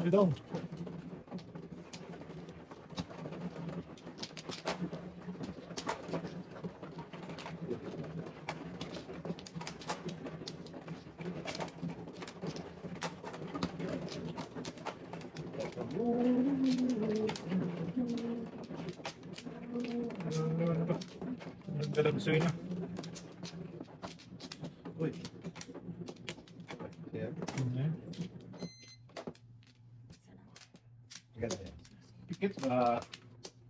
Ito. Nagdalagsoy na. Uy. Ayan. Ganda yan. Pikit ba?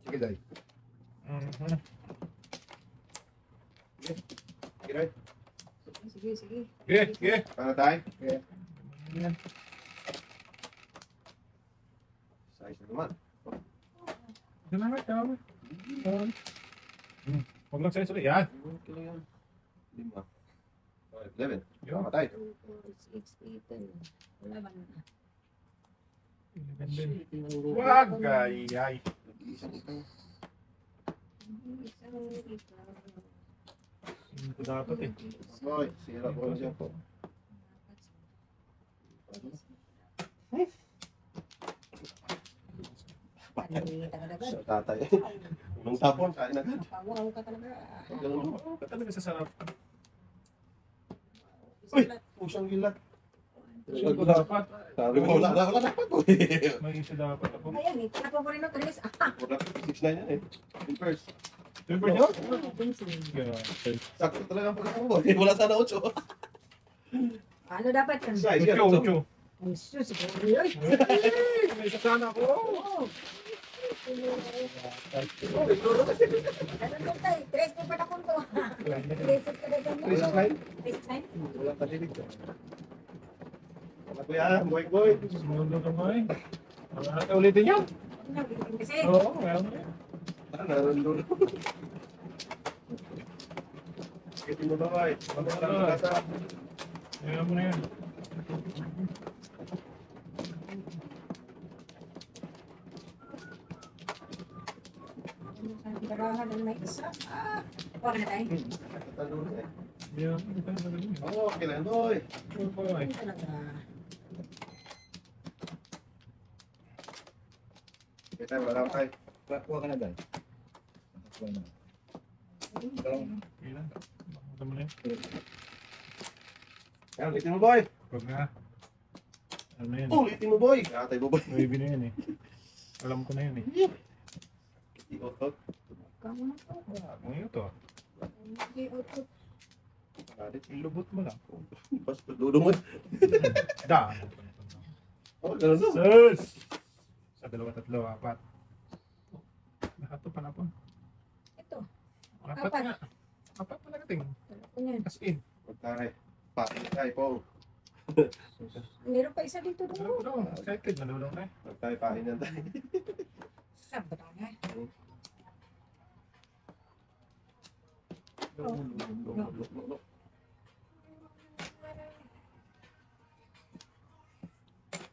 Sige, Day. Sige. Sige, Day. Sige, sige. Sige, sige. Para tayo. Okay. Yan. Size na naman. Salamat, salamat. Huwag lang sa'yo ulit. Yan. Okay lang yan. 5. 11. Yun. Tama tayo. 2, 4, 6, 8, 10. Wala ba na? Wag, ay. Isang ito. Ito dapat eh. Boy, sira ko na dyan po. Sa tatay. Unang tapon, kain agad. Wow ka talaga. Ganun mo. Oo, talaga sa sarap. Uy, pusang gilat. Ito dapat. Sabi mo, wala dapat po. May isa dapat ako. Ayan eh, tapo ko rin ito, Chris. Wala 6'9" yan eh. In first. Super nyo? Yeah. Sakto talaga ang pagkakabo. Wala sana 8. Ano dapat yun? Size yan. Ucho, ucho. Ang sus, siguro yun. May isa sana ako. Oo. Ganun tayo, Chris, kung pa na punto. Chris, ka na ganyan. 3'9"? Wala pa dilig. Wala ko yan, boy. Sumunod na kamay. Ulitin nyo? Kasi, Oo, meron na. Ano, nandun. Sige, mo ba, boy? Ano ka lang kasa? Meron mo na yan. ang tirahan ng may isa. Huwag na tayo. Nandun eh. Yan, ito na talaga yun. Oo, okay lang, boy. Ito pa eh. Ano talaga? Okay, tayo, wala lang tayo. Kuha ka na, Day. Kuha na. Ilan? Ito mo na yan. Yan, ulitin mo, boy. Huwag na. Ano na yan? Ulitin mo, boy. Katay mo, boy. Baby na yan eh. Alam ko na yan eh. Iot-ot. Kamu na to. Ano yun to? Hindi, utot. Ilubot mo lang. Basta dudungan. Da! Oh, ganun no? Sus! Sa 2, 3, 4. Lahat to panapon. Ito. 4 Apat. nga. 4 pala kating. Ano yan? As in. Pagkaray. Pakin tayo, Pong. Meron pa isa dito Alam doon. ko daw. Excited. Nalulong na eh. Pagkaray, pakin yan tayo. Saan ba tayo?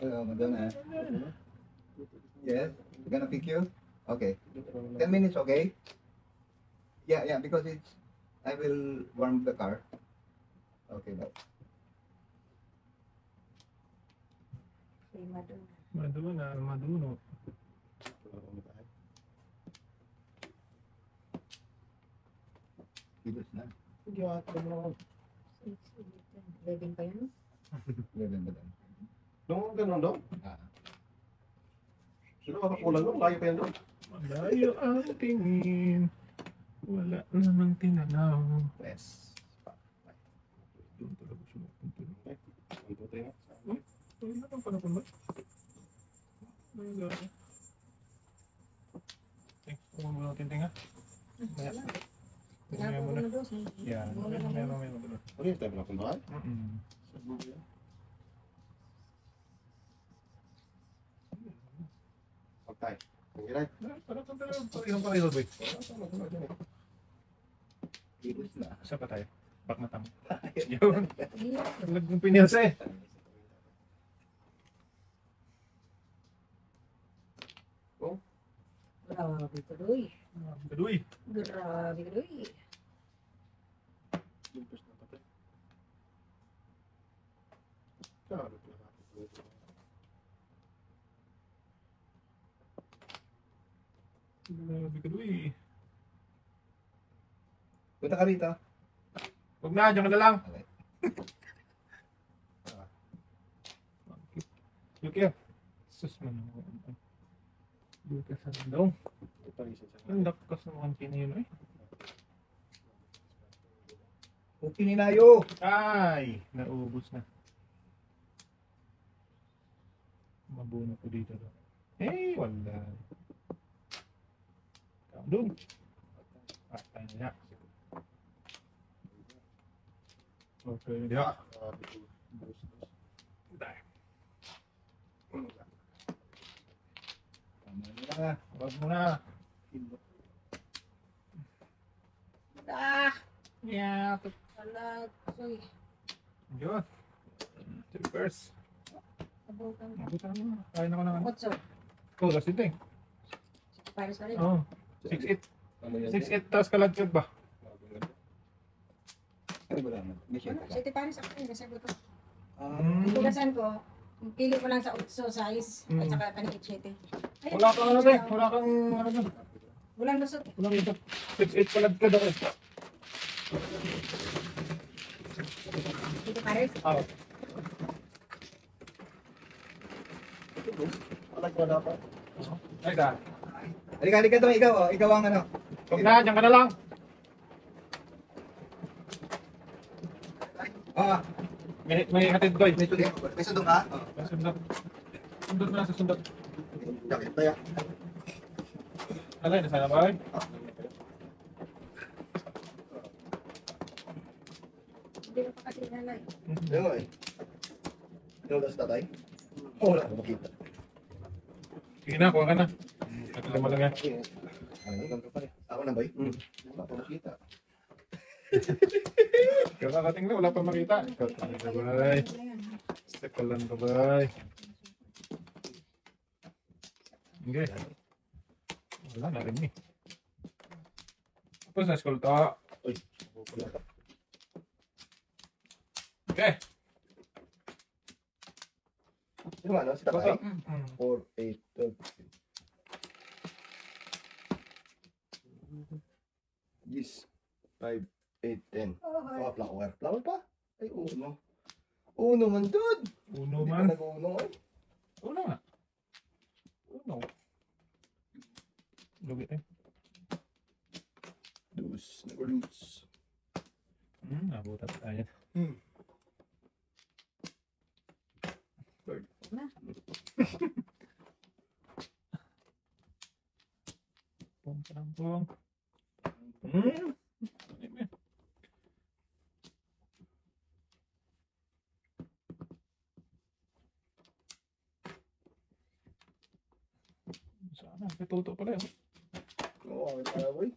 Hello, Madonna. Yes? You're gonna pick you? Okay. 10 minutes, okay? Yeah, because I will warm the car. Okay, bye. Kay Madonna. Maduna. Maduno. Kilos na. 11 pa yan? 11 ba, Day? Nung ganun daw. Ah. Sino makakulang doon? Layo pa yan doon. Malayo ang tingin. Wala namang tinanaw. Yes. Doon talaga siya magpunta. Ito tayo na. Ay, nakang panapon ba? Ay, gano'n. Kung mo natin tinga. Maya. Maya mo na. Yan. Meron. Ulit tayo na kundahan. Pagtay. Pagkiray. Pareho, boy. Kilos na. Isa pa tayo. Bak na tamo. Yun. Naging pinyas eh. Grabe ka doy. Gaduy. Grabe ka doy. Grabe ka doon eh. Punta ka rito. Huwag na, dyan ka na lang. Okay. Look here. Sus man. Lukas sa dong. Ang lakas naman kinayon eh. Okay ni Nayo. Ay! Naubos na. Mabuno ko dito. Eh, wala. Doon. Patay na niya. Okay, ya. Dahil. Tama na nga. Wag mo na. Ah, Yeah. wala. Soy. Yun. Trippers. Abutan ko. Mabutan mo. Kain ako ng ano. Otso. Oh, that's it eh. Paris pa rin. Oh. 6'8". 6'8" tapos kalagkad ba? Ano ba naman? May share ka. City Paris ako yung kasi ko. Mm. Tugasan ko, pili ko lang sa otso size at Mm. saka kanil city. Wala kang ano ba? Wala kang ano ba? Walang lusot. Wala kang ito. 6'8" kalagkad ako. City Paris. Ah. Wala pa. Ay ka. Halika doon, ikaw. Ikaw ang ano. Huwag na, dyan ka na lang. Ah, May hatid doy. may sundok. May sundok ka? May sundot. Sundot na sa sundot. Yakit tayo. Alay, nasa na ba? Hindi ko pa kasi nalay. Ano eh? Ano sa tatay? Oh, wala ko makita. Sige na, kuha ka na. Lima lang yan. Ako na ba eh? Wala ko makita. Kakakating na, wala pa makita. Kakating na bay. Sekalan ka bay. Okay. Wala na rin eh. Tapos na school to. Uy. Okay. Sino ano? Si tatay? Mm. 4, 8, 12. Yes. 5, 8, 10. Oh, Oh, flower. Flower pa? Ay, uno. Uno man, dude. Uno Hindi man. pa nag-uno eh. Uno nga. Uno. Lugi tayo. Dus. Nag-dus. Nabutan tayo. Third. na. Pong pong. Sana, may tuto pala yun. Oo, okay tayo, boy.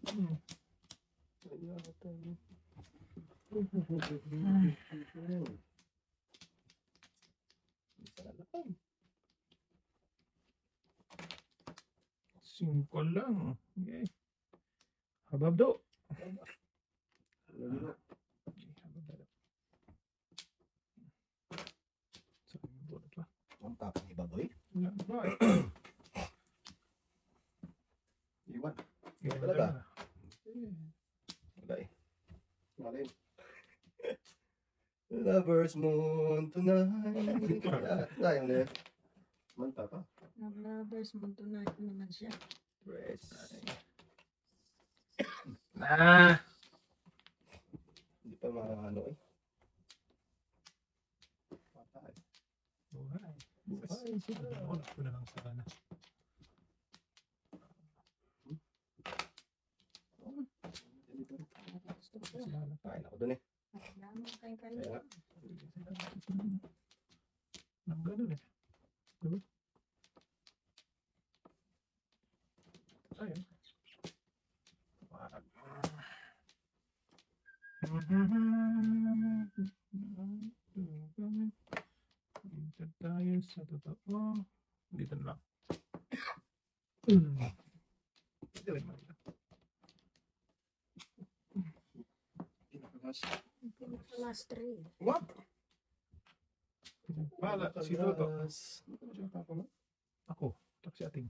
Singko lang. Okay. Habab do. Ang tapang iba, boy. Wala na ba eh. Iwan. Ganyan Talaga? na. Wala eh. Wala eh. Lover's moon tonight. Sayang na. Manta pa. Nag-lovers mo tonight naman siya. Press. Ah! Hindi pa maano eh. Patay. Buhay. Buhay. Wala ko na lang sana. Gusto ko. Kain ako dun eh. Dami kayong kanin. Kaya, Nang ganun eh. Diba? Ayun. Parang. Dito tayo sa totoo. Dito na lang. Dito rin man. Last three. what? Wala, si Toto. Ano siya papa mo? Ako, taksi ating.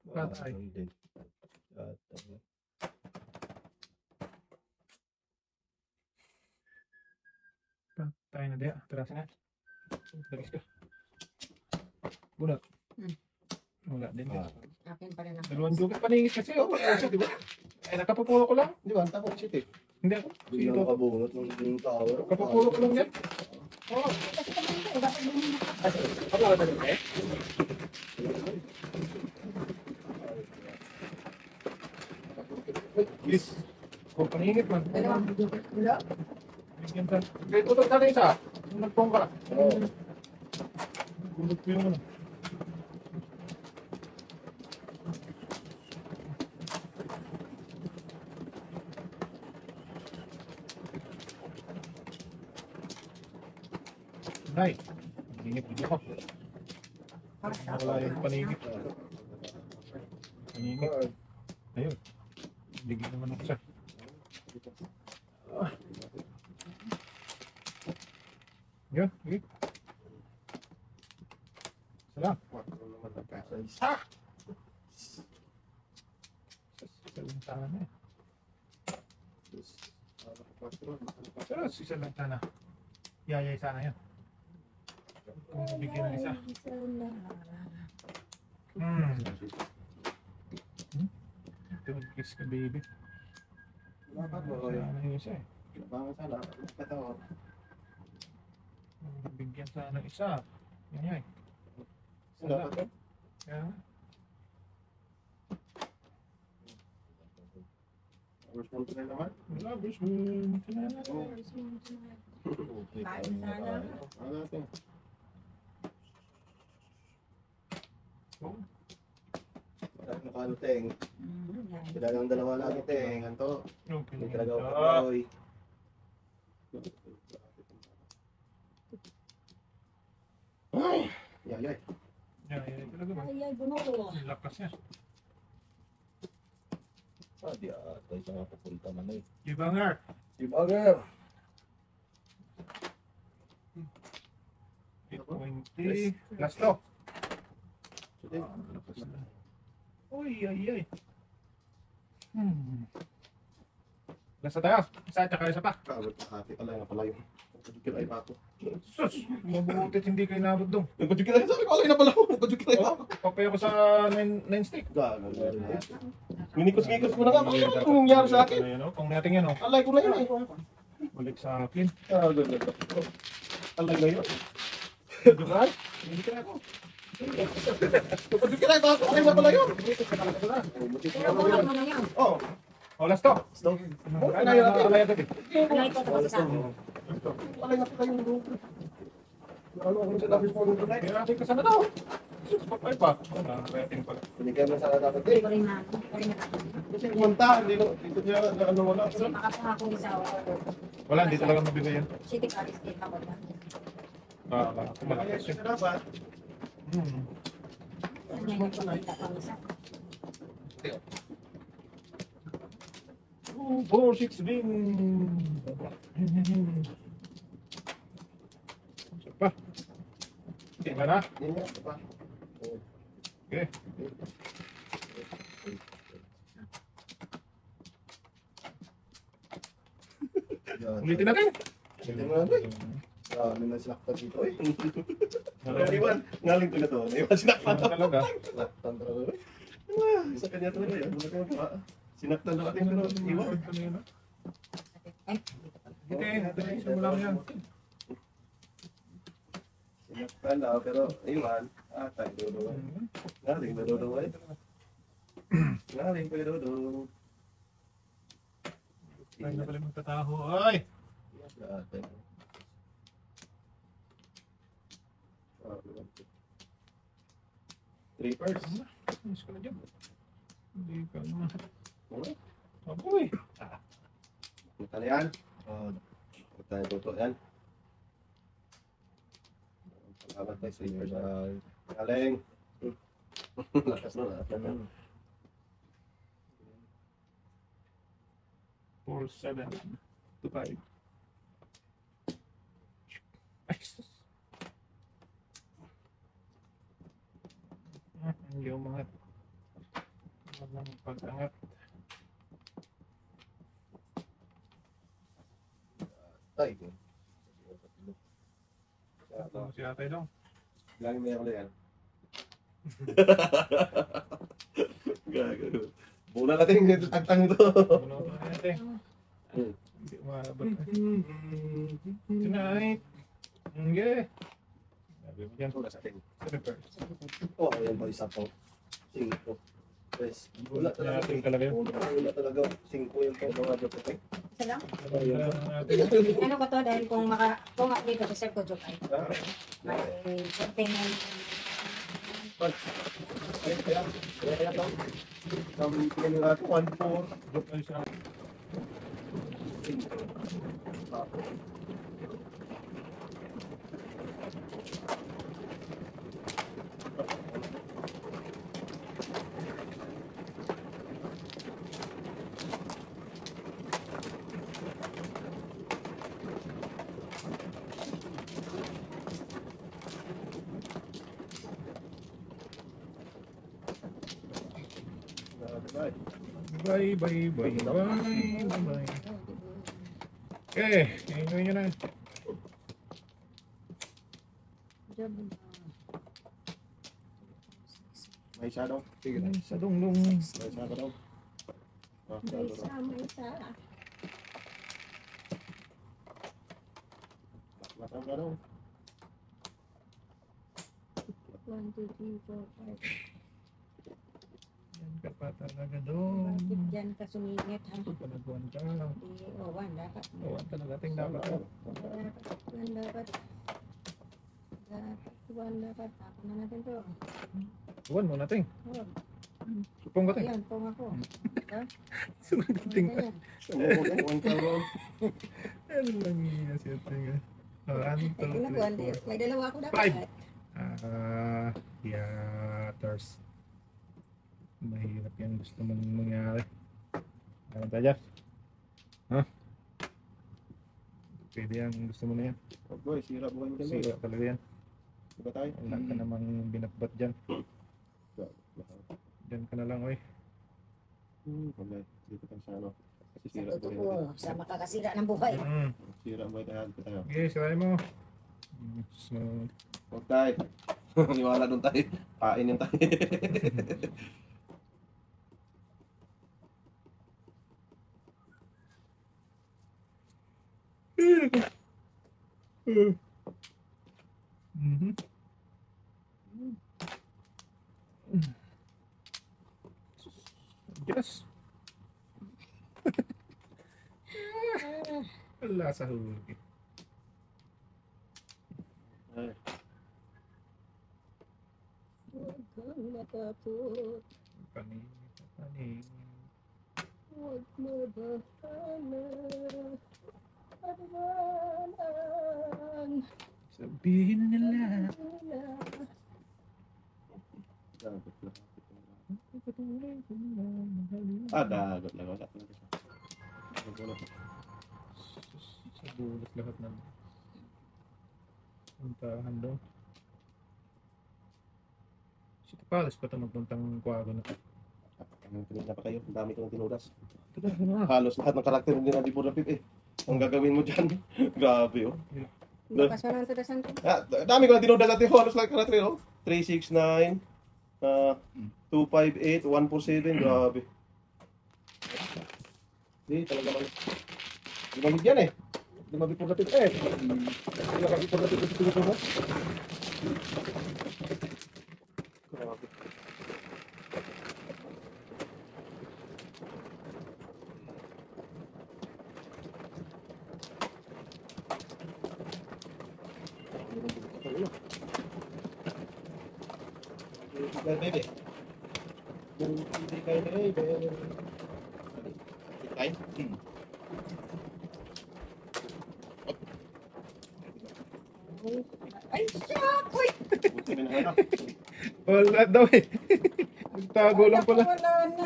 Patay. Patay na dia. Terasa na. Dalis ka. Bunot. Wala din. Akin pa rin ako. Dalawang joke paningit kasi. Oh, di ba? Ay, nakapupulo ko lang. Di ba? Ang takot siya eh. Hindi ako. Si Biglang Toto. nakabungot ng tower. Kapupulo ko lang yan. Oo. Kasi kami ito, dapat bumili na. Ano ba ito eh? Please. Kung paningit man. Dalawang video. Wala. Bigyan ka. Kaya tutok sana isa. Nung nagpong ka. Gulog ko yung ano. Nay. Paningit dito ako. Wala yung paningit. Paningit. Ayun. Bigyan naman ako siya. Yun, yun. Salam. Ha! Salam sana na eh. Pero isa lang sana. Yayay sana yun. Kung bigyan ng isa. Don't kiss ka baby. Dapat mo Sana yung isa eh. Bakit sana? Katawa. Bigyan sana ng isa. Yayay. Dapat yun? Kaya First month na naman. wala, bro. Kinala. Kain sana. Ano natin? Marami na kano, Teng. Kailangan dalawa lagi, Teng. Anto. Okay. Hindi talaga ako kapoy. Ay! Yayay. Yayay talaga ba? Ay, ay, bunulo. Ang lakas niya. Di ata isa nga papunta man eh. Gibanger. Si Bagger! 820. Last to. Sige. Uy, ay, ay. Last na tayo. Isa at saka isa pa. Kagad na hati pala yung pala yung pagkikilay pa ako. Sus! Mabutit hindi kayo nabot dong. Nagpagkikilay sabi ko, alay na pala ako. Nagpagkikilay pa ako. Papaya ko sa 9 stick. Gago. Minikos-mikos mo na nga. Ano yung nangyari sa akin? Ayan o, kung natin yan o. Alay ko na yun eh. Balik sa akin. Gago na. Alay na yun. Diba? Hindi ka ako. Nagpagkikilay pa ako. Alay na pala yun. Pero bunulo na yan. Oh. O, last to. Stop. Kaya na yun. Alay agad eh. Alay ko tapos isa. Alay na pala yung grupo. Ano sinabi po nung tunay? Kaya natin kasama daw. Sus, papay pa. Wala, rating pala. Binigyan mo sana dapat Hindi eh. ko rin na. Hindi ko rin na. Kasi kumanta, dito niya na ano wala. Kasi makapangako isa. Wala, hindi talaga mabigay yan. City College din ako na. Ako malakas yun. Dapat. Ano yung nagpapalita pang isa? 2, 4, 6 ring. Isa pa. Iba na. Yan yan, pa. Okay. Ulitin natin. Hindi mo na eh. Ano na sinaktan dito eh. Naiwan. Ngaling ko na to. Naiwan sinaktan Ano talaga? Sinaktan talaga eh. Sa kanya talaga yan. Wala kang magawa. Sinaktan na ating pero iwan. Ay, Hindi, simula mo yan. Sinaktan na pero iwan. Tayo dodo. Ngaling na dodo eh. Ngaling ko dodo. Ay, na pala magtataho. Ay! Atin. Three first. Ayos ka na dyan. Hindi ka na. Okay. Aboy! Punta na yan. Tayo tuto yan. Salamat tayo sa inyo sa galing. Lakas na lakas. 4, 7, 2, 5. Ay, sus. Hindi umangat. Walang pag-angat. Tay. Ito si ate dong. Lagi may ako na yan. Gagano. Muna natin yung tagtang to. Ano ito natin? Hindi umabot. Tonight. Okay. Sabi mo dyan. Wala sa atin. Reverse. Oh, ayan pa isa po. 5. Yes. Wala talaga. Natin talaga yun. Wala talaga. 5 yung po. Mga dito. Isa lang. Natin. Ano ko to dahil kung dito sa sir ko joke ay may something na Kaya to. Kami pinili natin 1-4. Joke ay siya. 5. Bye, bye, bye, bye, bye. Okay, inuwi nyo na. May shadow. Sige na. Sa donglong. May shadow daw. may isa. Matang ka daw. 1, 2, 3, 4, 5. Yan ka pa talaga doon. Bakit dyan ka sumingit ha? Panaguan ka. Di, oh, 1 dapat. Awan talaga ating dapat. Dapat 1 dapat. Dapat 1 dapat. Tapon na natin to. Awan mo natin. Oh, Supong ka tayo. ayan, pong ako. Sunod ating ka. One ka daw. Ano lang niya siya tayo. 1, 2, 3, 4. May dalawa ako dapat. 5. Yatters. Mahirap yan. Gusto mong mangyari. Ano tayo dyan? Ha? Pwede yan. Gusto mo na yan. Oh boy, sira buhay mo din. Sira talaga yan. Diba tayo? Wala ka namang binatbat dyan. Dyan ka na lang, oy. Wala. Dito tayo sa ano. Kasi Sa sira buhay totoo, natin. sa makakasira ng buhay. Sira buhay tayo. Dito tayo. Okay, siray mo. So, Huwag tayo. Niwala doon tayo. Pain yung tayo. Mhm. Yes. Wala sa huli. Ay. Huwag kang matakot. Panin. Panin. Huwag mo bahala. Pagwanan. Sabihin nila. Dagot lang. Dagot lang. Wala talaga siya. Sa dulas lahat ng puntahan daw. City Palace pa ito magpuntang Quago na. Ang tinignan pa kayo. Ang dami ko ng tinudas. Ito na. Halos lahat ng karakter hindi na di po rapid eh. Ang gagawin mo dyan. Grabe oh. Bukas mo na ang tudasan ko. Dami ko ng tinudas natin. Halos lahat ng karakter oh. 369. 258. 147. Grabe. Hindi talaga mag... Di magig yan eh. Di magig po rapid eh. Di magig po rapid sa tinudas mo. Grabe. Baby. Hindi kayo baby. Ay. Ay, shock! Uy! Wala daw eh. Nagtago lang pala. Wala na.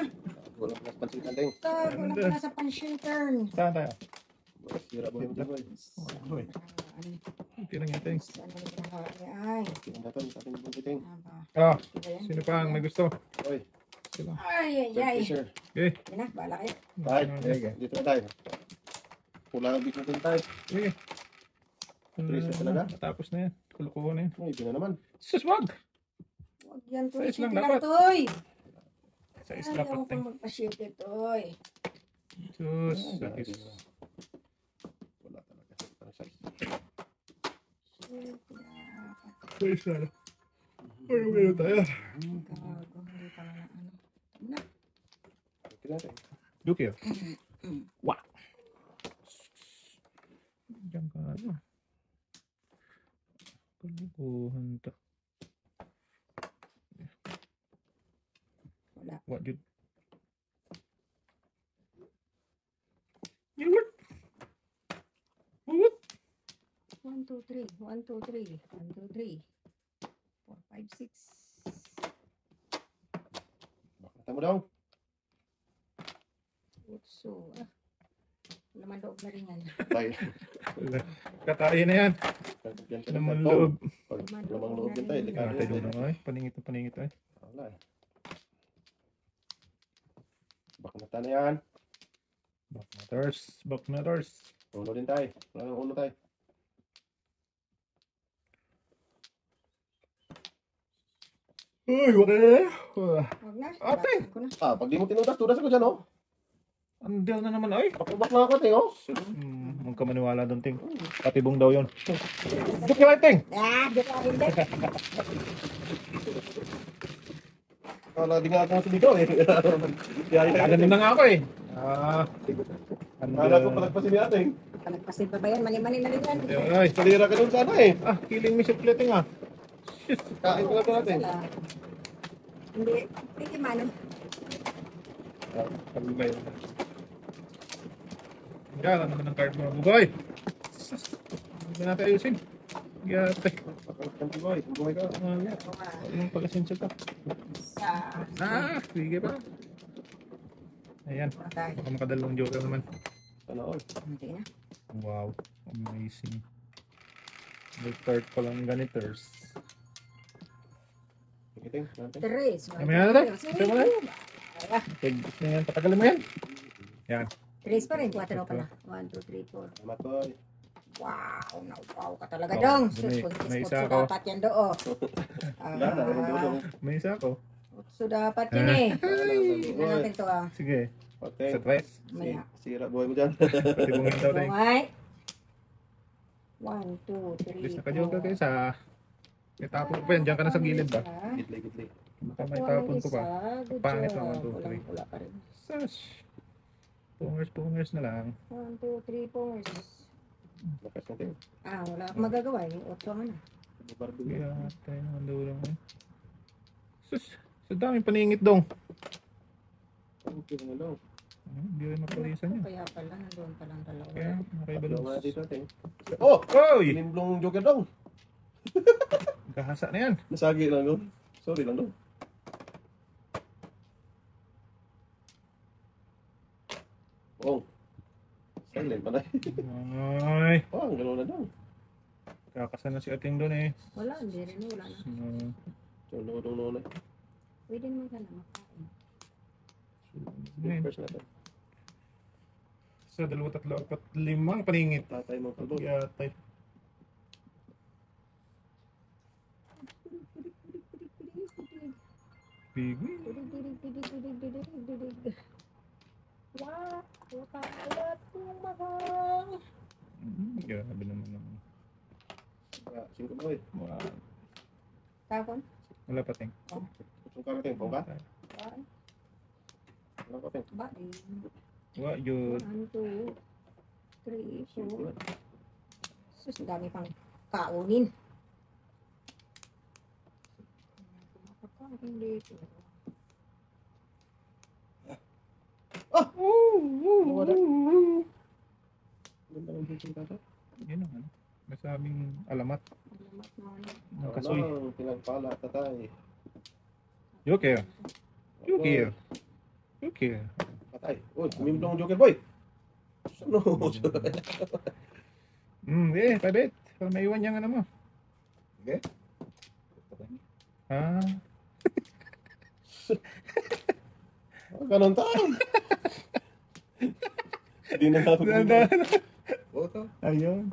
Walang plus pansitan din. Tago na pala sa pansintern. Saan tayo? Sira buhay mo dyan, boy. Boy, Ano, tirang yan, Teng. saan mo ginagawa niya? Ay, Ang daton sa ating buntiting. aba. Ah, Diba yan? sino pa ang may gusto? Oy, Sila. Ay, ay, ay. Fisher. Okay. Yan na, bahala kayo. Tay, Sige. dito na tayo. Kulang ang bitin tayo. Sige. Trace na talaga? Tapos na yan. Kulukuhan na yan. Ay, di na naman. Sus, wag! Huwag yan, Toy. Size lang Sige dapat. Toy. Sa isla Ayaw pa, ko Teng. magpa-shake, Toy. Sus, Wala sakit. talaga. Parang size. Sa isla na. Ay, meron tayo. Gago, hindi pala na ano. Na. Okay natin. Duki, oh. Wah! Diyan ka, ano? Kulukuhan to. Wala. What, yun? What? What? 1, 2, 3. 1, 2, 3. 1, 2, 3. 4, 5, 6. Bakit mo daw? So, naman loob na rin yan. Tay. Katayin na yan. Yan ka Naman ng loob. Lamang loob yan tayo. Delikado Tayo yan. doon ay. Paningit na paningit ay. Wala eh. Baka mata na yan. Back matters. Back matters. Ulo din tayo. Wala nang ulo tayo. Uy, okay. Huwag na. Ate! Basahin ko na. Ah, pag di mo tinudas, tudas ako dyan, oh. Andel na naman ay. Pakubak na ako, ting, oh. Huwag ka maniwala doon, Ting. Patibong daw yun. Duki lang, Ting. Ah, di pa rin din. Kala di nga ako sumigaw, eh. Kaya Ganun na nga ako eh. Kala ko palagpasin ni ate. Palagpasin pa ba yan? Mani-mani na rin yan. Ay, Palira ka dun sana, eh. killing me simple, Ting ah. Kain ko lang natin. Sala. Hindi. Hindi man. Sabi ba yun? Yan, ano naman ang card mo? Bugoy! Hindi ba natin ayusin? Giyate. Pagkakanti boy, buhay ka. Anong pag-asensya ka? Sige pa. Ayan. Patay. Baka makadalawang joker naman. Sana all. Hindi na. Wow. Amazing. May card pa lang ganiters. Iting, natin. Tres. Mamaya na tayo. Ito mo na. Okay, gusto niya yan. Patagalin mo yan. Yan. Tres pa rin. 4 pala. 1, 2, 3, 4. Salamat boy. Wow. Wow ka talaga Oh, dong. may isa So ako. dapat yan do. Wala na, walang dulo. May isa ako. So dapat yun eh. Tingnan natin to ah. Sige. Okay. Sa twice. Maya. Sira buhay mo dyan. Patibungin daw tayo. Bungay. 1, 2, 3, Please naka-joker kayo sa... May tapon ko pa yan. Diyan ka na sa gilid ba? Gitli, gitli. Baka may tapon ko pa. Pangit naman, 2, 3. Wala pa rin. Sash. Pungers na lang. 1, 2, 3, 4. Lakas natin. Wala akong magagawa eh. 8 ang ano. Bardo Kaya yan. tayo naman daw lang eh. Sus, sa daming paningit dong. Okay na daw. Hindi rin mapalisan yun. Kaya pala, nandun palang dalawa. Kaya nakaiba Tatlo doon. nga dito ating. Oh! Oy! Inimblong joker daw. Kahasa na yan. Nasagi lang daw. Sorry lang daw. Oh. Silent pa na. Ay, Oh, ang gano'n na daw. kakasa na si ating doon eh. Wala, hindi rin. Wala na. So, no. Pwede naman ka na makain. First natin. Sa 2, 3, 4, 5 paningit. Tatay mo kalbo. Yatay. Bigwi. Didig. Wah, alat ng mahal. Grabe naman naman. Singko boy. Wow. Tapon? Wala pa ting. Kung karating, pang ba? Wala pa ting. Ba? Wa yun. 1, 2, 3, 4. Sus, dami pang kaunin. Kumakain dito. Wala. Ganda ng singko tata. Yun ang ano. Masabing alamat. Alamat na ano. Ng kasoy. Pinagpala, tatay. Joker. Joker. Joker. Patay. Uy, sumimblong joker boy. Ano? Pabit. Para maiwan yung ano mo. Okay? Ah. Ganon tayo. Hindi na ako Auto. Ayun.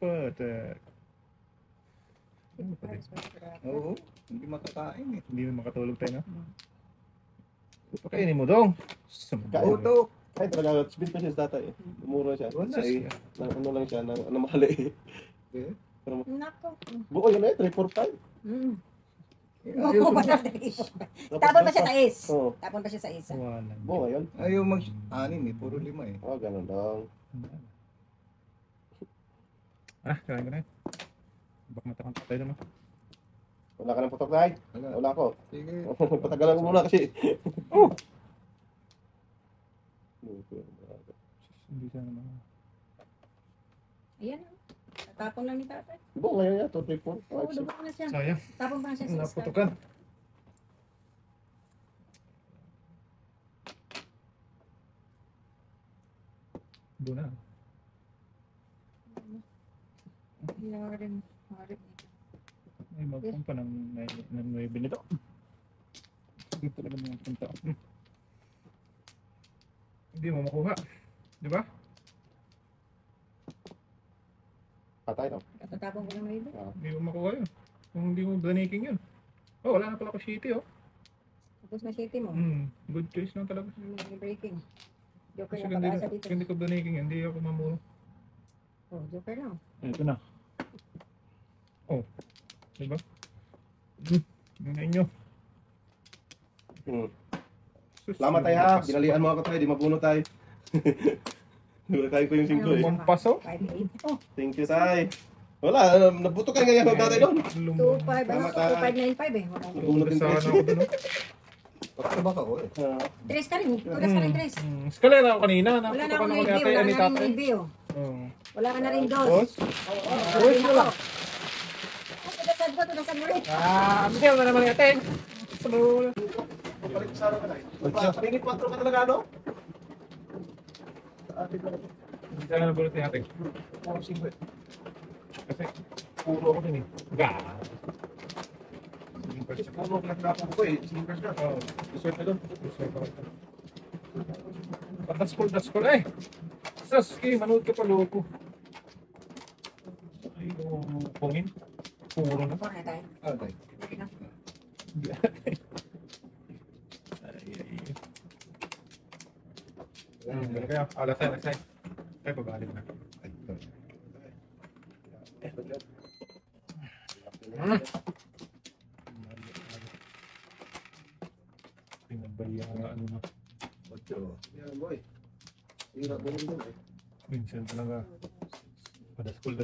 Patak. Oo. Hindi makakain eh. Hindi na makatulog tayo, no? Pakainin mo dong. Auto. Ay, talaga, spin pa siya sa tatay. Umura siya. Wala eh. Ano lang siya, na mahali eh. Okay. Nako. Buo yun eh, 3, 4, 5. Mm. Ayaw, Oo, wala na rin. Tapon pa siya sa is. Oo. Tapon pa siya sa is. Wala. Buo yun. ayaw mag-anim eh. Puro 5 eh. Oh, ganun lang. Kain ko na yun. Baka matakang tayo naman. Wala ka ng putok na Wala. Wala ako. Sige. Patagalan ko muna kasi. Hindi siya naman. Ayan. Tatapon lang ni tatay. Buo ngayon yan, 2, 3, 4, Oo, 5, 6. dubok na siya. Sayang. Tapon pa siya sa is. Naputukan. Doon na. Yarin. Ay, magpumpa ng 9 nito. Hindi talaga mga punta. Hindi mo makuha. Di ba? Patay no? Tatapon ko lang may iba. Hindi mo makuha yun. Kung hindi mo blaniking yun. Oh, wala na pala ko shitty, oh. Tapos machete mo. Good choice lang talaga. May breaking. Joker Kasi na pag-asa dito. hindi ko blaniking, hindi ako mamuro. Oh, joker lang. Ito na. Oh. Diba? Ngayon nyo. Salamat tayo ha. Binalian mo ako tayo, di mabuno tayo. Nagulakain ko yung 5 eh. Mampaso? 5-8. Oh, Thank you, Sai. Wala, nabuto ka ngayon ng tatay doon. 2-5. Ano? Tama, 2-5-9-5 eh. Wala. Nabunot yung Sana 3. ako dun, oh. Patrabak ako eh. Tres ka rin. Tulas ka rin, tres. Eskalera ako kanina. Wala na Naputukan akong ako ni review. ate, Wala ni na rin tatay. review. Oh. Wala ka na rin dos. Boss? Uy, wala. Tulasad ko, tulasad mo rin. Michelle na naman ni ate. Sabula. Balik sa araw ka na eh. Pinit 4 ka talaga, no? Hindi ka na nabulot ni ate. Oh, 5 eh. Kasi puro ako din eh. Gah. Puno ka nagkapong ko eh. 5 ka. Oh. Deserve na doon. Daskol eh. Saski, manood ka pa loko. Ay, pungin. Puro na. Puro na tayo. Okay. Okay na. Ay. Kaya, alas tayo. Ay, babalik na. Pinabalihan nga ano na. 8. Yan, boy. Hirap mo rin doon eh. Minsan talaga. Padaskol.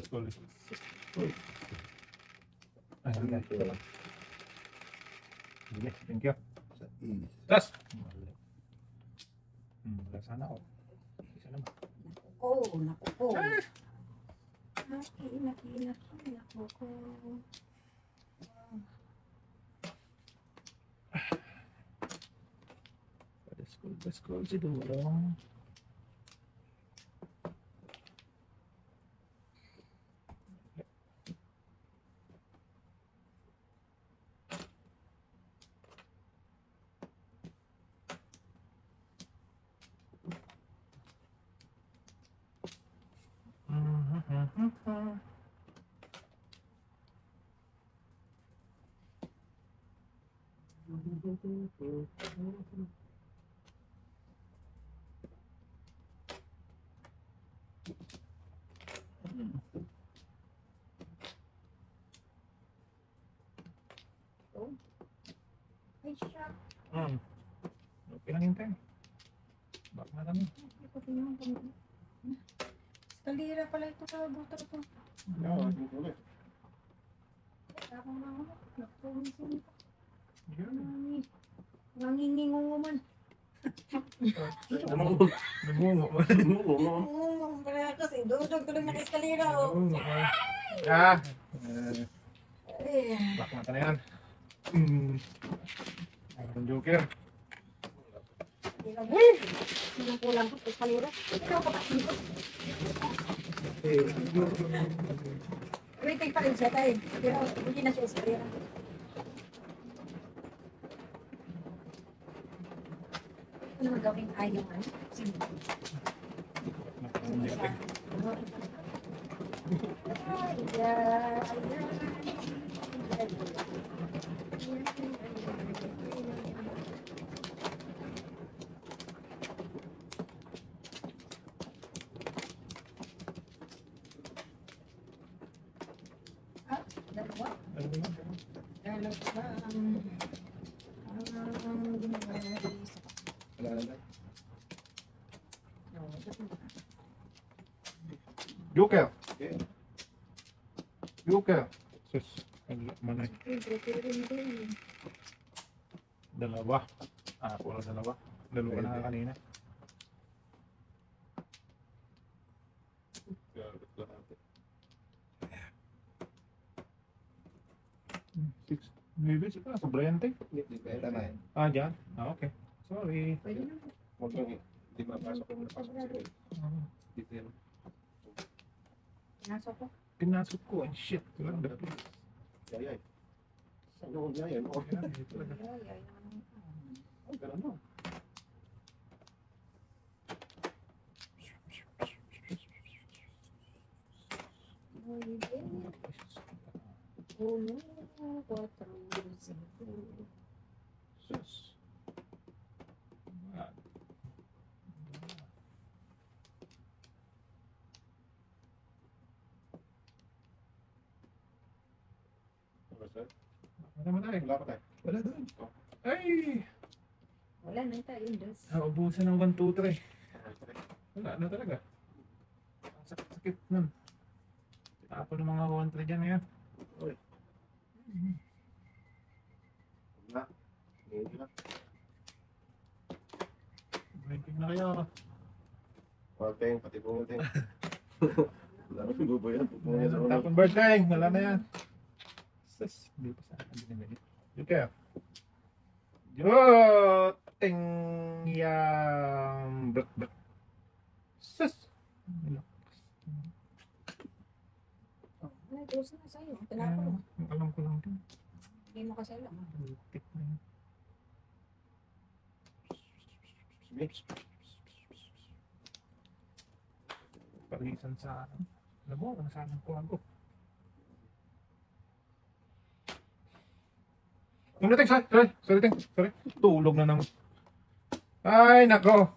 Ay, hindi na. Sige, thank you. Sa is. Tas! Wala sana ako. Isa naman. Naku. Naku. Padaskol si Dulong. Ay, siya. Okay lang yun tayo. Baka na kami. Kalira pala ito ka. Buto ito. Yan, ulit. Tapos na ako. Naku. Nangingingo man. Namungo man. Oo, para kasi dudog tulog na eskalera. Baka na yan. Ang joker. Kulang ko, tapos kalura. Ikaw ka pa sino? Rating pa rin siya tayo. Pero hindi na siya isipira. Ano naman gawin ay naman? Sino? Joker. Okay. Joker. Sus, manay. Dalawa. Puro dalawa. Dalawa na kanina. Six. Maybe sila. Sobra yan, te. Tama yan. Dyan. Okay. Sorry. Pwede na. Huwag lang eh. Hindi mapasok kung napasok sila. Dito yan. Pinasok ko. Pinasok ko. Shit. Wala na. Yayay. Sa loob niya yan. Oh, Ay, ay, oh, ganun mo. muy bien. 1, 4, 5. Sus. Wala pa tayo. Wala doon. Ay! Wala na tayo, dos. Naubusan ng 1, 2, 3. Wala na talaga. Ang sakit-sakit nun. Tapos ng mga 1, 3 dyan ngayon. Wala. Hindi na. Breaking na kayo. Parteng, pati bungateng. Wala na bubo yan. Pupungan sa ulo. Tapon birthday. Wala na yan. Sus. Hindi pa sa akin. Hindi na yan. Okay. Ting yang brek. Sus. Ay, dos na sa'yo. Tinapon mo. Alam ko lang din. Hindi mo kasi alam. Butik na yun. Parisan sa alam mo, kung saan ang kuha ko. Yung dating, sorry. Tulog na naman. Ay, nako.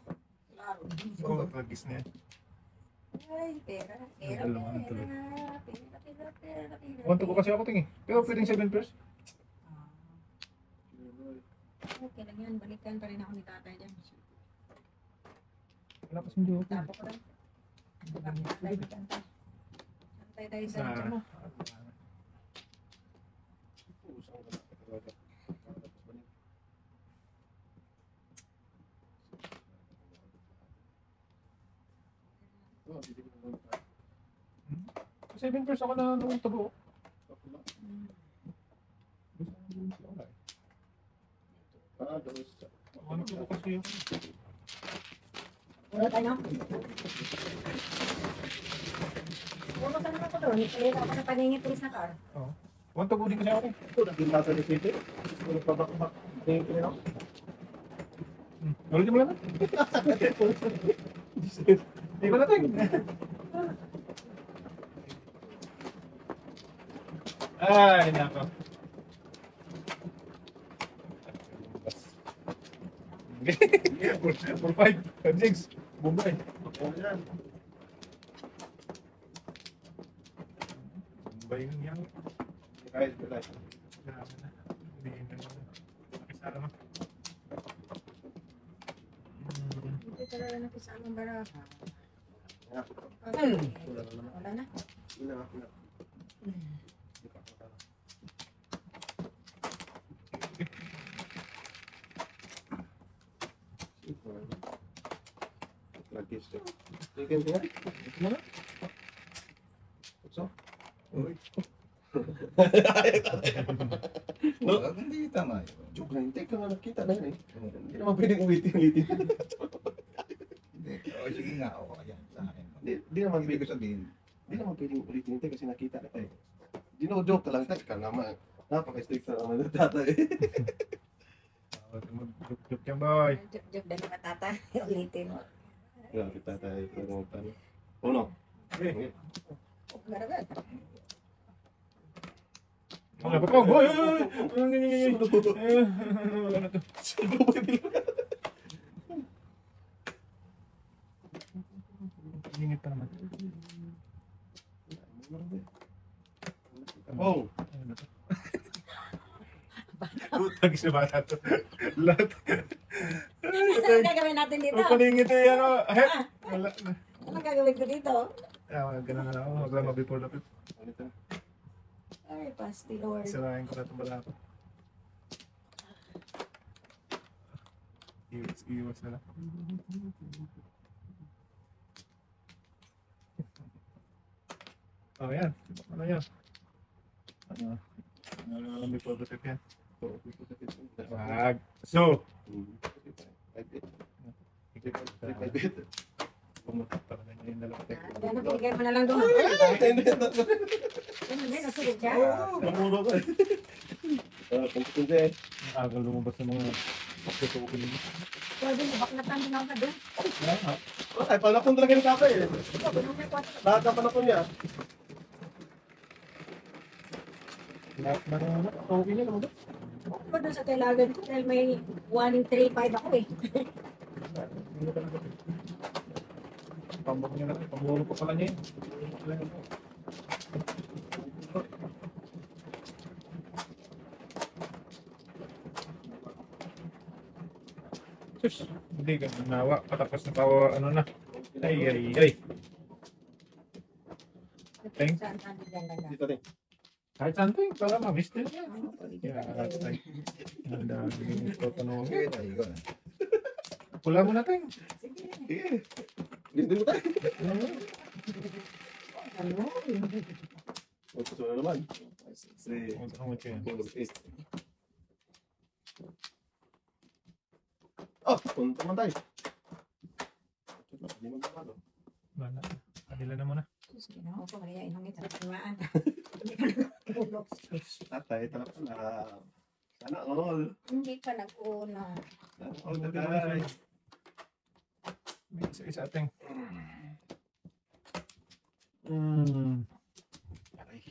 Oh, tragis na yan. Ay, pera. Dalawang tuloy. Pera. Wanto ko kasi ako tingin. Pero pwedeng 7 pairs. Okay lang yan. Balikan pa rin ako ni tatay dyan. Wala kasing joke. Tapo ko lang. Tatay, kanta. Kantay tayo sa lechon mo. Seven pairs ako na nung tabo. Ano ko kasi yun? Wala tayo na. Wala ka naman ko doon. Kaya ako na paningipis na car. Want to go din kasi ako. Ito, nagkita sa City. Ito, pabak-bak. Tingin ko nila. Ulitin mo lang. Hindi ko natin. Ay, nako. For 5, 6. Bumbay. Ayan. Bumbay yun yan. Kahit wala. Grabe na. Hindi na. Pakisara mo. Hindi talaga nakisama ang baraka. Ayan. Wala na naman. Wala na. Wala na. Lagis deh. Tingin dia. Mana? So. No? Wag, hindi tama yun. Joke lang, hindi ka nga nakita na yun eh. Hindi naman pwedeng ulitin. Hindi. O, sige nga, o, ayan, sa akin. Hindi naman Ibig pwedeng, ko sabihin, hindi naman pwedeng ulitin tayo kasi nakita na tayo. Dino-joke ka lang tayo. Ka naman. Napaka-strict na naman ng tatay. Mag-joke yan, boy. Joke na naman tata. Ulitin mo. Grabe tatay. Uno. Okay. Garagad. Wala pa po. Boy! Wala na to. Ingit pa naman. Oh! Ano na to? Putang sa bata to. Lahat. Ano gagawin natin dito? Paningit eh, ano. Ahit. Wala na. Ano gagawin ko dito? Ganun na lang ako. Huwag lang mabipor lapit. Ay, pasti Lord. Sirahin ko na itong bala ko. Iwas na lang. Oh, yan. Ano yan? Ano lang may positive yan? Wag. So! Pumunta pa na yung dalawa. Ano, pinigay mo na lang doon. Ano din, nasulog siya? Mamuro ka eh. Kunti-kunti eh. Agal lumabas ng mga pagkatukin nila. Pwede mo, baknatan din ako na doon. Ay, panakon talaga yung tatay eh. Lahat ng panakon niya. Lahat na naman. Okay na naman. Ako pa doon sa Telagan ko dahil may 135 ako eh. Pambok niya natin. Pambulong ko pala niya yun. Sus, hindi ka nawa. Patapos na tawa, ano na. Ay. Thank- Saan natin dyan lang Dito rin. Kahit something, para ma-miss din. Oo, pwede Yeah, pa tayo. ay. Ang dami ito tanong. sige na, ikaw na. Pula mo natin. Sige. Sige. Dito mo tayo. Ano? Gusto na naman. 3, Ang mucho yan. 4, 8. Oh, punta man tayo. Hindi mo gumano. Wala. Adila na muna. Sige na ako, kaya inungit ang tiwaan. Tatay, talaga na. Sana all. Hindi pa nag-una. Sana all tatay. May isa-isa ating. Aray.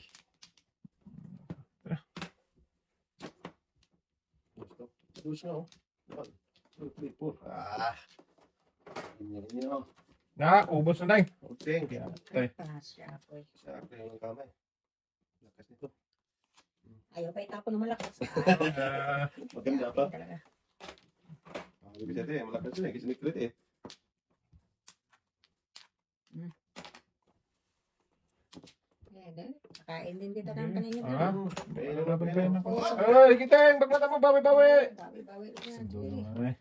Gusto. Gusto nga oh. 1, 2, 3, 4. Ah. Hindi oh. Na, ubos na tayo. Okay. Kaya, tay. Pasya ako eh. Sa akin yung kamay. Lakas nito. Ayaw pa itapon ng malakas. Maganda pa. Talaga. Ibig sabihin, malakas yun eh. Kasi nagkulit eh. Kakain din dito ng kanina. Ah, Kaya ano ba naman kayo pera. na? Ay, kiteng! Baglata mo, bawi-bawi! Bawi-bawi yan. Sundo Sige. naman eh.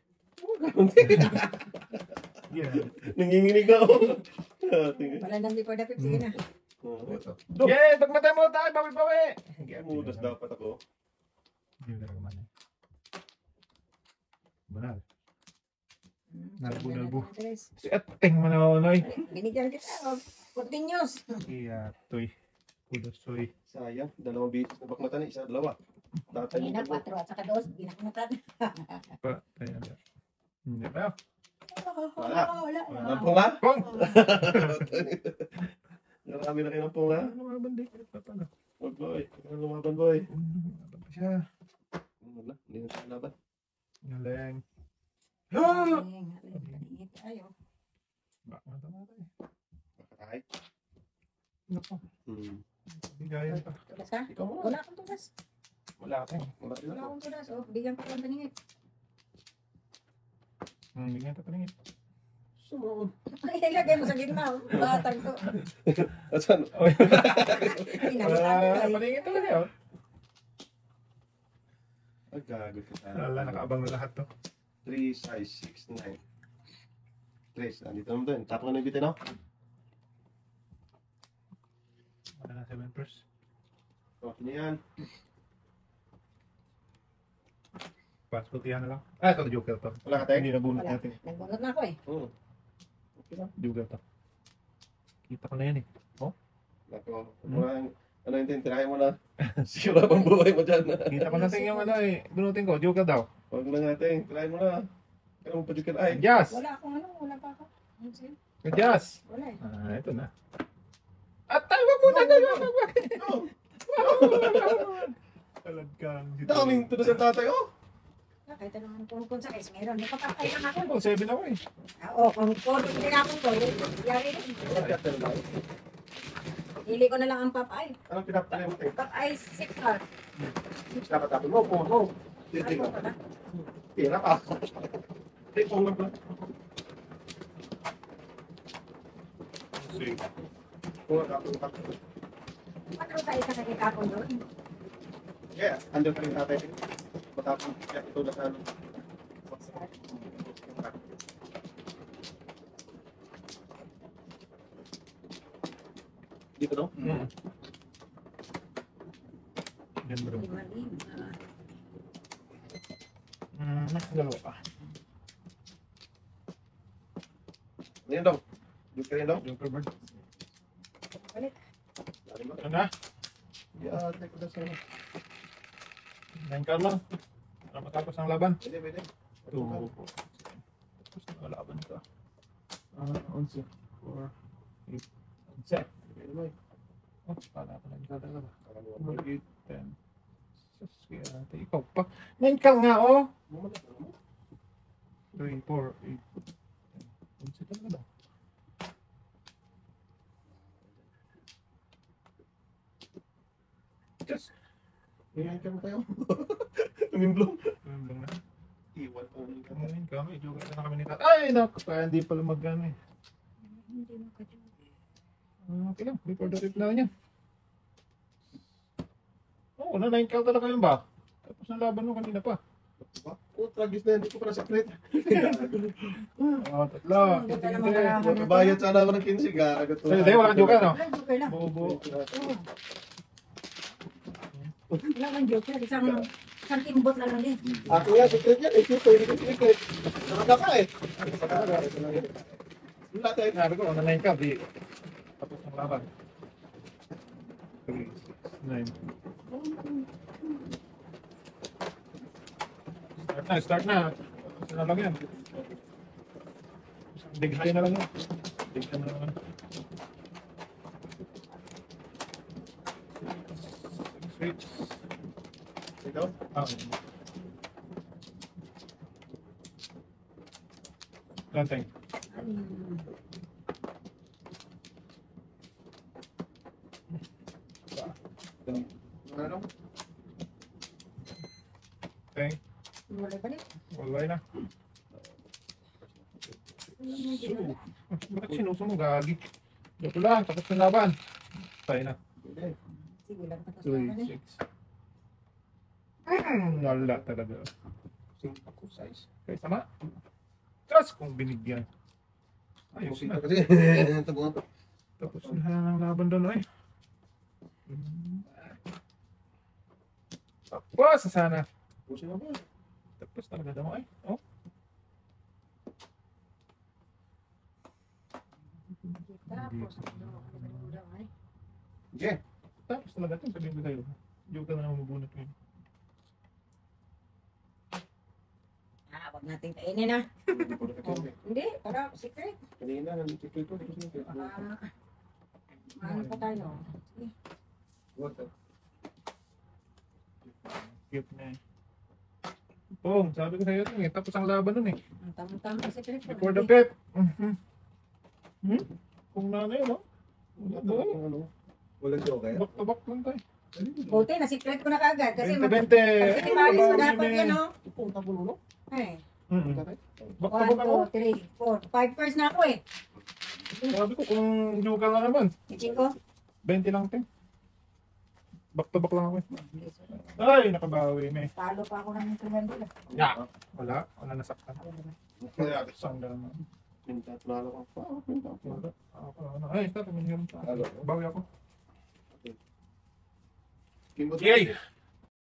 Yeah. Nanginginig na ako. Wala nang before the 50 na. Ito. Yeah, baglata mo tayo, bawi-bawi! Mudas dapat ako. Hindi na naman eh. Banal. Nalbo-nalbo. Si ating manawanoy. Binigyan kita. Continuous. Iya, toy. Kudosoy. Sayang, 2 beses na bakmatan isa, 2. Tatay Kanina mo. 4 at saka 2. Binakmutan. Pa, tayo na. Hindi ba? Wala. Wala. Ang punga? Kung! Marami na kayo ng punga. Ano mga bandi? Paano? Huwag boy. Ano lumaban boy? Ano pa siya? Wala, hindi na siya laban. Galing. Paningit tayo. Bak na tayo. Makakahay. Nako. Bigayan pa. Tugas ka? Ikaw mo. Wala akong tugas. Wala ka tayo. Wala din Wala ako. akong tugas. Oh, bigyan ko ng paningit. Bigyan ka paningit. Sumunod. Ay, ilagay mo sa gitna. Oh. Batang to. Asan? Pinalitan ko. Paningit talaga yun. Ay, gago ka. Wala, nakaabang na lahat to. 3, size 6, 9. 3, andito naman doon. Tapos na nabitin ako. Wala na 7 first. Oh, ano yan? Pass, putihan na lang. Ah, ito, joker to. Wala ka tayo? Hindi nabunot Wala. natin. Nagbunot na ako eh. Oo. Okay lang. Joker to. Kita ko na yan eh. Nako. Ano yung tintirahin mo na? Sira pang buhay mo dyan. Kita ko natin yung ano eh. Bunutin ko, joker daw. Huwag na natin. Tirahin mo na. Kaya mo pa dyan ay. Adjust! Wala akong ano, wala pa ako. Ano sa'yo? Adjust! Wala eh. Ah, ito na. At tayo, wag muna tayo! Oh, Talagang. daming tunos ang tatay. Oh! Kahit anong kung sa case, meron. May papakay lang ako. Oh, 7 ako eh. Oo, kung tinapon ko, yari rin. Hili ko na lang ang papay. Anong pinapatay mo tayo? Papay 6 hours. Napatapon mo. Puno mo. Hindi Ano ka. pala? Tira ka. Hindi, puno lang pala. Sige. Puno ka. Puno ka. Patro tayo sa nakikapon doon. Yeah, andun pa rin tatay. Matapon. Yeah, ito na sa ano. Dito no? Mm. Yan bro. Lima. Dalawa pa. Ano yun daw? Joker yun daw? Joker bird. Balik. Ano na? Yeah, take ko na sa ano. 9 card lang. Para matapos ang laban. Pwede, pwede. 2. Tapos na laban ka. 11, 4, 8, 7. Pwede mo eh. Oh, pala pa lang dalawa. 4, Kakaluwa mo. 8, 10. Sus, kaya ate, ikaw pa. 9 card nga oh. Mumalik ka mo. 3, 4, 8, 10. 11 talaga daw. Just, Ngayon ka mo tayo. Tumimblong. lang na. Iwan ko. Ngayon kami, joker na kami ni Tat. Ay, naku, kaya hindi pala mag-ano eh. Hindi makadyo. Okay lang, before the rip na niya. Oo, na 9 card talaga yun ba? Tapos ang laban mo kanina pa. Oh, tragis na yan. Hindi ko pala secret. Oh, tatlo. Hindi ka naman kalaman na. Bayad sana ako ng 15 ka. Agad to. Hindi, wala kang joker, no? Wala, joker lang. Bobo. Oo. Wala kang joker. Isang timbot na lang din. Ako nga, secret yan. Eh, pwede ko secret. Nakaka ka eh. Wala tayo. Sabi ko, na 9 card, di. Tapos ang laban. 3, 6, 9. Start na. Tapos na lang yan. Dighay na lang yan. Dighay na lang yan. Switch. Ikaw? Ah. Lanteng. Ano? Teng. Wala balik. Wala na. Wala mo din. Bakit sinusunod? Gagi. Dito lang. Tapos na laban. Tayo na. Hindi. Sige lang. Tapos 3, na 6. Wala talaga. Simple ako size. Kaya sama. Trust kung binigyan. Ayos na. Kasi, ito mo. Tapos na ang laban doon ay. Tapos na sana. Pusin mo. Tapos talaga daw ay. Oh. Tapos, ano daw ay. Sige. Tapos talaga ito. Sabihin ko kayo. Joke ka na lang mabunot yun. Huwag natin kainin ah. Hindi, para secret. Kanina, secret ko. Secret ko. Ano pa tayo? Cute na eh. Pong, sabi ko sa'yo ito eh. Tapos ang laban nun eh. Ang tamang-tamang secret ko. Before the pep. Kung na na yun, no? Ano? Walang joker. Back to back lang tayo. Buti, na-secret ko na kagad. Kasi 20-20. kasi timalis ko dapat yan, no? Punta po nuno. Eh, Back to back ako. 1, 2, 3, 4. 5 first na ako eh. Sabi ko kung joke na naman. Iching ko. 20 lang tayo. Back to back lang ako eh. Ay, nakabawi me. Talo pa ako ng tremendo. Ya. Wala. Wala nasaktan. Kaya, Isang dalawa. pinta. Tunalo ka pa. Pinta. Wala. Ay, stop. Bawi ako. Kimbo. Yay!